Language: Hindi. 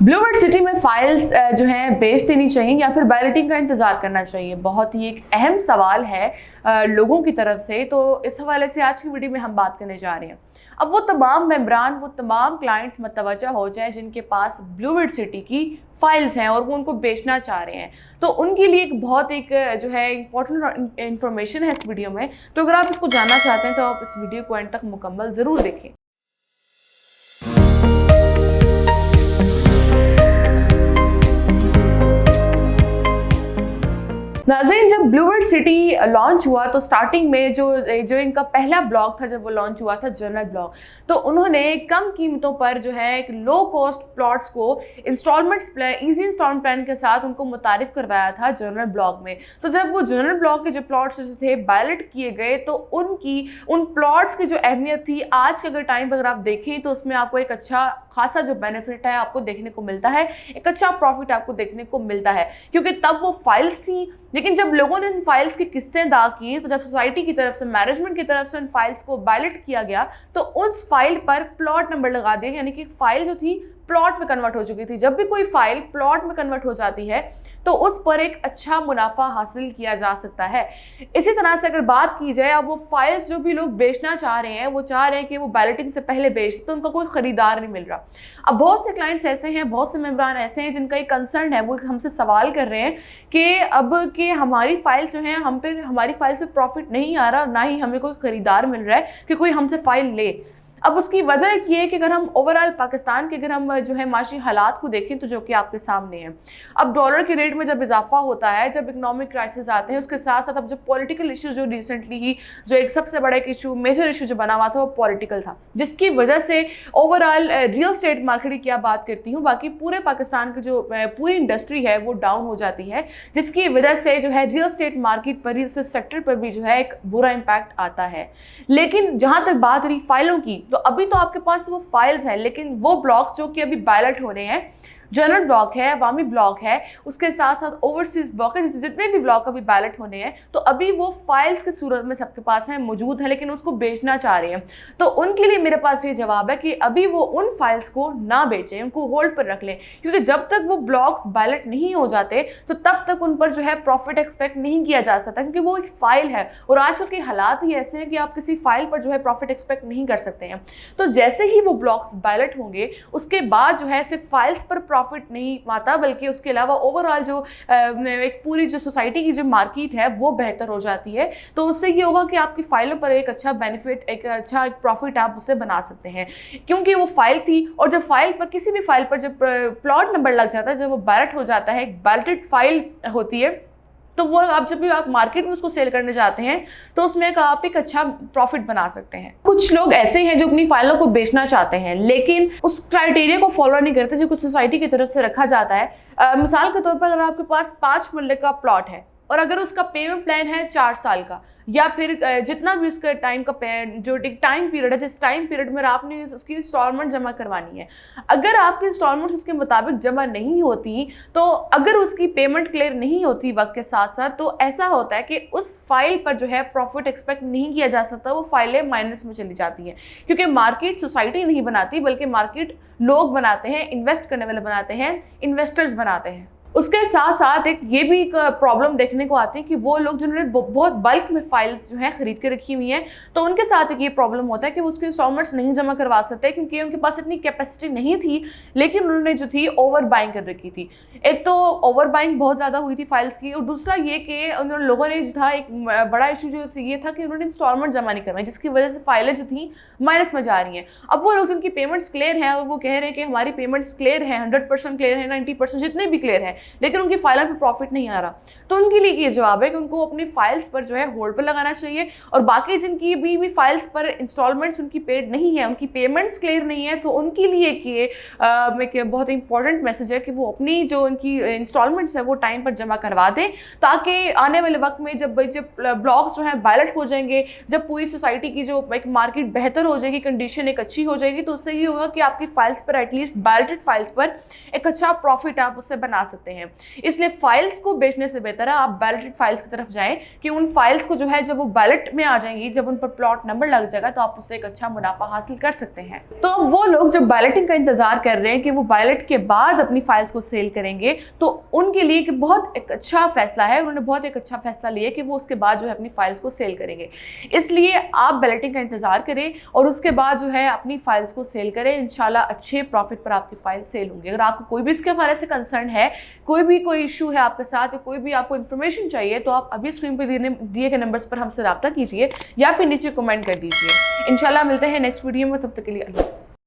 ब्लूबर्ड सिटी में फाइल्स जो हैं बेच देनी चाहिए या फिर बैलेटिंग का इंतजार करना चाहिए? बहुत ही एक अहम सवाल है लोगों की तरफ से। तो इस हवाले से आज की वीडियो में हम बात करने जा रहे हैं। अब वो तमाम मेंबरान, वो तमाम क्लाइंट्स मतवज्जा हो जाए जिनके पास ब्लूबर्ड सिटी की फाइल्स हैं और वो उनको बेचना चाह रहे हैं, तो उनके लिए एक बहुत जो है इंपॉर्टेंट इन्फॉर्मेशन है इस वीडियो में। तो अगर आप इसको जानना चाहते हैं तो आप इस वीडियो को एंड तक मुकम्मल ज़रूर देखें। नाज़रीन, जब ब्लूबर्ड सिटी लॉन्च हुआ तो स्टार्टिंग में जो इनका पहला ब्लॉग था, जब वो लॉन्च हुआ था जनरल ब्लॉग, तो उन्होंने कम कीमतों पर जो है एक लो कॉस्ट प्लॉट्स को इंस्टॉलमेंट्स इजी इंस्टॉलमेंट प्लान के साथ उनको मुतारिफ करवाया था जनरल ब्लॉग में। तो जब वो जनरल ब्लॉग के जो प्लॉट्स थे बैलेट किए गए तो उन प्लॉट्स की जो अहमियत थी आज के अगर टाइम पर अगर आप देखें तो उसमें आपको एक अच्छा खासा जो बेनिफिट है आपको देखने को मिलता है, एक अच्छा प्रॉफिट आपको देखने को मिलता है, क्योंकि तब वो फाइल्स थी। लेकिन जब लोगों ने उन फाइल्स की किस्तें अदा की, तो जब सोसाइटी की तरफ से, मैनेजमेंट की तरफ से उन फाइल्स को बैलेट किया गया तो उस फाइल पर प्लॉट नंबर लगा दिया, यानी कि फाइल जो थी प्लॉट में कन्वर्ट हो चुकी थी। जब भी कोई फाइल प्लॉट में कन्वर्ट हो जाती है तो उस पर एक अच्छा मुनाफा हासिल किया जा सकता है। इसी तरह से अगर बात की जाए, अब वो फाइल्स जो भी लोग बेचना चाह रहे हैं, वो चाह रहे हैं कि वो बैलेटिंग से पहले बेच, तो उनका कोई खरीदार नहीं मिल रहा। अब बहुत से क्लाइंट्स ऐसे हैं, बहुत से मेंबरान ऐसे हैं जिनका एक कंसर्न है, वो हमसे सवाल कर रहे हैं कि अब कि हमारी फाइल्स जो हैं, हमारी फाइल्स पे प्रॉफिट नहीं आ रहा, ना ही हमें कोई खरीदार मिल रहा है कि कोई हमसे फाइल ले। अब उसकी वजह ये है कि अगर हम ओवरऑल पाकिस्तान के अगर हम जो है माशी हालात को देखें तो जो कि आपके सामने है, अब डॉलर के रेट में जब इजाफा होता है, जब इकोनॉमिक क्राइसिस आते हैं, उसके साथ साथ अब जो पॉलिटिकल इशू जो रिसेंटली ही जो एक सबसे बड़ा एक इशू, मेजर इशू जो बना हुआ था वो पॉलिटिकल था, जिसकी वजह से ओवरऑल रियल स्टेट मार्केट की क्या बात करती हूँ, बाकी पूरे पाकिस्तान की जो पूरी इंडस्ट्री है वो डाउन हो जाती है, जिसकी वजह से जो है रियल स्टेट मार्केट पर, रियल स्टेट सेक्टर पर भी जो है एक बुरा इम्पैक्ट आता है। लेकिन जहाँ तक बात रही फाइलों की, तो अभी तो आपके पास वो फाइल्स हैं, लेकिन वो ब्लॉक्स जो कि अभी बैलेट हो रहे हैं, जनरल ब्लॉक है, अवामी ब्लॉक है, उसके साथ साथ ओवरसीज ब्लॉक है, जितने भी ब्लॉक अभी बैलेट होने हैं, तो अभी वो फाइल्स की सूरत में सबके पास है, मौजूद है, लेकिन उसको बेचना चाह रहे हैं। तो उनके लिए मेरे पास ये जवाब है कि अभी वो उन फाइल्स को ना बेचें, उनको होल्ड पर रख लें, क्योंकि जब तक वो ब्लॉक्स बैलेट नहीं हो जाते तो तब तक उन पर जो है प्रॉफिट एक्सपेक्ट नहीं किया जा सकता, क्योंकि वो एक फाइल है और आजकल के हालात ही ऐसे हैं कि आप किसी फाइल पर जो है प्रॉफिट एक्सपेक्ट नहीं कर सकते हैं। तो जैसे ही वो ब्लॉक्स बैलेट होंगे, उसके बाद जो है सिर्फ फाइल्स पर प्रॉफिट नहीं आता, बल्कि उसके अलावा ओवरऑल जो एक पूरी जो सोसाइटी की जो मार्केट है वो बेहतर हो जाती है। तो उससे ये होगा कि आपकी फाइलों पर एक अच्छा बेनिफिट, एक अच्छा प्रॉफिट आप उससे बना सकते हैं, क्योंकि वो फाइल थी। और जब फाइल पर, किसी भी फाइल पर जब प्लॉट नंबर लग जाता है, जब वो बैलेट हो जाता है, एक बैलेटेड फाइल होती है, तो वो आप जब भी आप मार्केट में उसको सेल करने जाते हैं तो उसमें आप एक अच्छा प्रॉफिट बना सकते हैं। कुछ लोग ऐसे हैं जो अपनी फाइलों को बेचना चाहते हैं, लेकिन उस क्राइटेरिया को फॉलो नहीं करते जो कुछ सोसाइटी की तरफ से रखा जाता है। मिसाल के तौर पर अगर आपके पास 5 मरले का प्लॉट है और अगर उसका पेमेंट प्लान है 4 साल का, या फिर जितना भी उसका टाइम का जो टाइम पीरियड है, जिस टाइम पीरियड में आपने उसकी इंस्टॉलमेंट जमा करवानी है, अगर आपकी इंस्टॉलमेंट उसके मुताबिक जमा नहीं होती, तो अगर उसकी पेमेंट क्लियर नहीं होती वक्त के साथ साथ, तो ऐसा होता है कि उस फाइल पर जो है प्रॉफिट एक्सपेक्ट नहीं किया जा सकता, वो फाइलें माइनस में चली जाती हैं, क्योंकि मार्केट सोसाइटी नहीं बनाती, बल्कि मार्केट लोग बनाते हैं, इन्वेस्ट करने वाले बनाते हैं, इन्वेस्टर्स बनाते हैं। उसके साथ साथ एक ये भी एक प्रॉब्लम देखने को आती है कि वो लोग जिन्होंने बहुत बल्क में फाइल्स जो हैं खरीद के रखी हुई हैं, तो उनके साथ एक ये प्रॉब्लम होता है कि वो उसके इंस्टॉलमेंट्स नहीं जमा करवा सकते, क्योंकि उनके पास इतनी कैपेसिटी नहीं थी, लेकिन उन्होंने जो थी ओवर बाइंग कर रखी थी। एक तो ओवर बाइंग बहुत ज़्यादा हुई थी फाइल्स की, और दूसरा ये कि उन लोगों ने जो था, एक बड़ा इशू जो ये था कि उन्होंने इंस्टॉलमेंट जमा नहीं करवाई, जिसकी वजह से फाइलें जो थी माइनस में जा रही हैं। अब वो लोग जिनकी पेमेंट्स क्लियर हैं और वो कह रहे हैं कि हमारी पेमेंट्स क्लियर हैं, 100% क्लियर है, 90% जितने भी क्लियर हैं, लेकिन उनकी फाइलों पे प्रॉफिट नहीं आ रहा, तो उनके लिए ये जवाब है कि उनको अपनी फाइल्स पर जो है होल्ड पर लगाना चाहिए। और बाकी जिनकी भी फाइल्स पर इंस्टॉलमेंट्स उनकी पेड नहीं है, उनकी पेमेंट्स क्लियर नहीं है, तो उनके लिए एक बहुत इंपॉर्टेंट मैसेज है कि वो अपनी जो उनकी इंस्टॉलमेंट्स है वो टाइम पर जमा करवा दें, ताकि आने वाले वक्त में जब ब्लॉक्स जो है बैलेट हो जाएंगे, जब पूरी सोसाइटी की जो एक मार्केट बेहतर हो जाएगी, कंडीशन एक अच्छी हो जाएगी, तो उससे ये होगा कि आपकी फाइल्स पर, एटलीस्ट बैलेटेड फाइल्स पर, एक अच्छा प्रॉफिट आप उससे बना सकते हैं। हैं। इसलिए फाइल्स को बेचने से बेहतर है आप बैलेटेड फाइल्स की तरफ जाएं कि उन फाइल्स को जो है जब वो बैलेट में आ जाएंगी, जब उन पर प्लॉट नंबर लग जाएगा तो आप उससे एक अच्छा मुनाफा हासिल कर सकते हैं। तो अब वो लोग जो बैलेटिंग का इंतजार कर रहे हैं कि वो बैलेट के बाद अपनी फाइल्स को सेल करेंगे, तो उनके लिए कि बहुत एक अच्छा फैसला है, उन्होंने बहुत एक अच्छा फैसला लिया कि वो उसके बाद जो है अपनी फाइल्स को सेल करेंगे। इसलिए आप बैलेटिंग का इंतजार करें और उसके बाद जो है अपनी फाइल्स को सेल करें। इंशाल्लाह अच्छे प्रॉफिट पर आपकी फाइल सेल होंगी। अगर आपको कोई भी इसके हवाले से कंसर्न है, कोई इशू है आपके साथ या कोई भी आपको इन्फॉर्मेशन चाहिए, तो आप अभी स्क्रीन पर दिए गए नंबर्स पर हमसे रब्ता कीजिए या फिर नीचे कमेंट कर दीजिए। इंशाल्लाह मिलते हैं नेक्स्ट वीडियो में, तब तक के लिए अल्लाह हाफ़िज़।